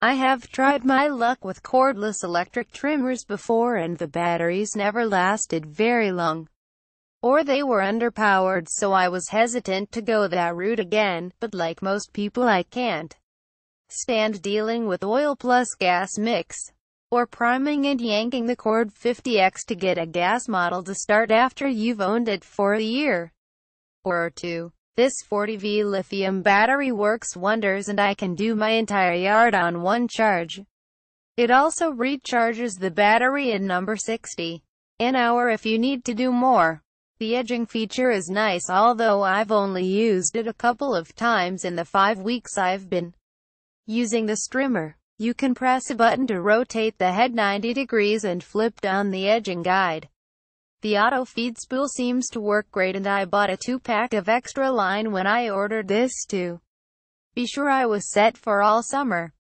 I have tried my luck with cordless electric trimmers before and the batteries never lasted very long. Or they were underpowered, so I was hesitant to go that route again, but like most people I can't stand dealing with oil plus gas mix, or priming and yanking the cord 50x to get a gas model to start after you've owned it for a year or two. This 40V lithium battery works wonders and I can do my entire yard on one charge. It also recharges the battery in number 60 an hour if you need to do more. The edging feature is nice, although I've only used it a couple of times in the 5 weeks I've been using this trimmer. You can press a button to rotate the head 90 degrees and flip down the edging guide. The auto feed spool seems to work great and I bought a 2-pack of extra line when I ordered this to be sure I was set for all summer.